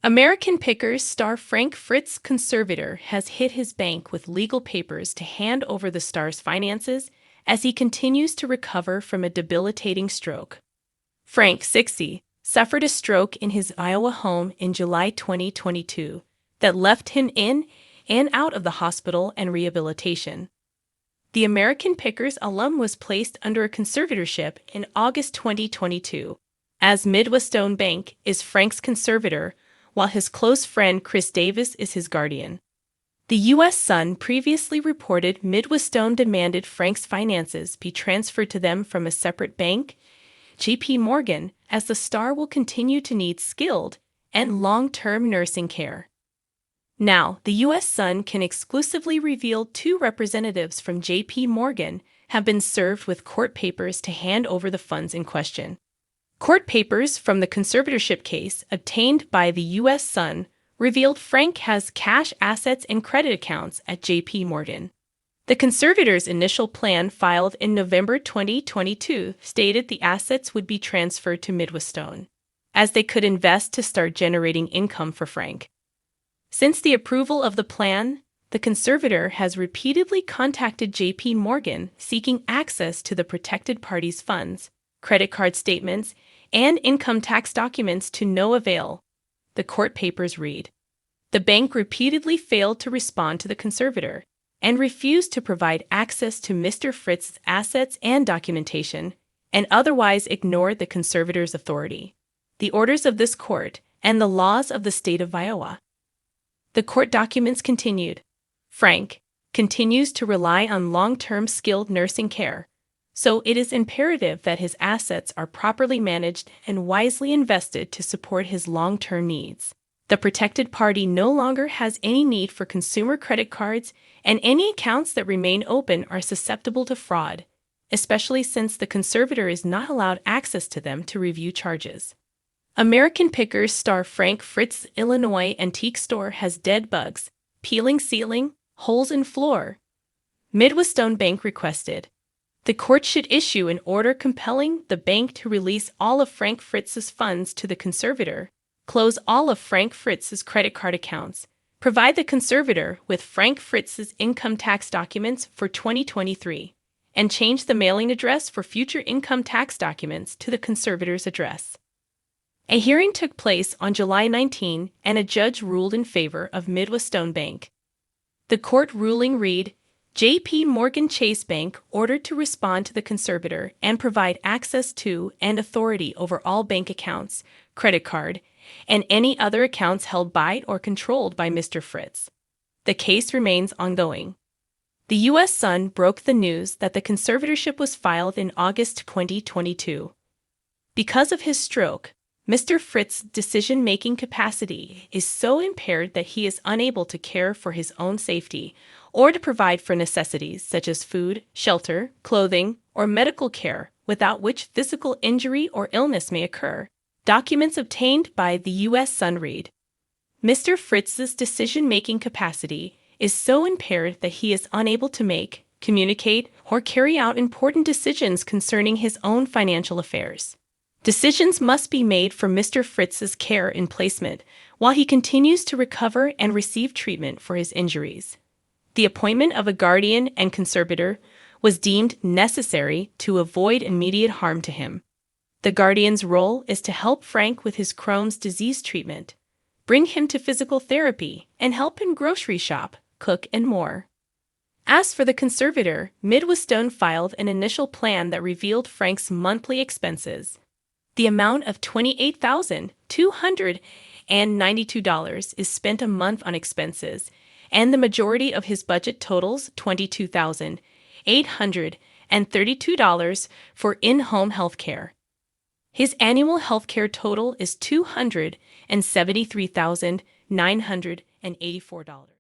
American Pickers star Frank Fritz, conservator, has hit his bank with legal papers to hand over the star's finances as he continues to recover from a debilitating stroke. Frank, 60, suffered a stroke in his Iowa home in July 2022 that left him in and out of the hospital and rehabilitation. The American Pickers alum was placed under a conservatorship in August 2022, as Midwestone Bank is Frank's conservator, while his close friend Chris Davis is his guardian. The U.S. Sun previously reported Midwestone demanded Frank's finances be transferred to them from a separate bank, J.P. Morgan, as the star will continue to need skilled and long-term nursing care. Now, the U.S. Sun can exclusively reveal 2 representatives from J.P. Morgan have been served with court papers to hand over the funds in question. Court papers from the conservatorship case obtained by the U.S. Sun revealed Frank has cash assets and credit accounts at J.P. Morgan. The conservator's initial plan filed in November 2022 stated the assets would be transferred to Midwestone, as they could invest to start generating income for Frank. Since the approval of the plan, the conservator has repeatedly contacted J.P. Morgan seeking access to the protected party's funds, credit card statements, and income tax documents to no avail, the court papers read. The bank repeatedly failed to respond to the conservator and refused to provide access to Mr. Fritz's assets and documentation, and otherwise ignored the conservator's authority, the orders of this court, and the laws of the state of Iowa. The court documents continued. Frank continues to rely on long-term skilled nursing care, so it is imperative that his assets are properly managed and wisely invested to support his long-term needs. The protected party no longer has any need for consumer credit cards, and any accounts that remain open are susceptible to fraud, especially since the conservator is not allowed access to them to review charges. American Pickers star Frank Fritz, Illinois antique store has dead bugs, peeling ceiling, holes in floor. Midwestone Bank requested the court should issue an order compelling the bank to release all of Frank Fritz's funds to the conservator, close all of Frank Fritz's credit card accounts, provide the conservator with Frank Fritz's income tax documents for 2023, and change the mailing address for future income tax documents to the conservator's address. A hearing took place on July 19, and a judge ruled in favor of Midwestone Bank. The court ruling read, J.P. Morgan Chase Bank ordered to respond to the conservator and provide access to and authority over all bank accounts, credit card, and any other accounts held by or controlled by Mr. Fritz. The case remains ongoing. The U.S. Sun broke the news that the conservatorship was filed in August 2022. Because of his stroke, Mr. Fritz's decision-making capacity is so impaired that he is unable to care for his own safety or to provide for necessities such as food, shelter, clothing, or medical care, without which physical injury or illness may occur. Documents obtained by the U.S. Sun read, Mr. Fritz's decision-making capacity is so impaired that he is unable to make, communicate, or carry out important decisions concerning his own financial affairs. Decisions must be made for Mr. Fritz's care and placement while he continues to recover and receive treatment for his injuries. The appointment of a guardian and conservator was deemed necessary to avoid immediate harm to him. The guardian's role is to help Frank with his Crohn's disease treatment, bring him to physical therapy, and help him grocery shop, cook, and more. As for the conservator, Midwestone filed an initial plan that revealed Frank's monthly expenses. The amount of $28,292 is spent a month on expenses, and the majority of his budget totals $22,832 for in-home health care. His annual health care total is $273,984.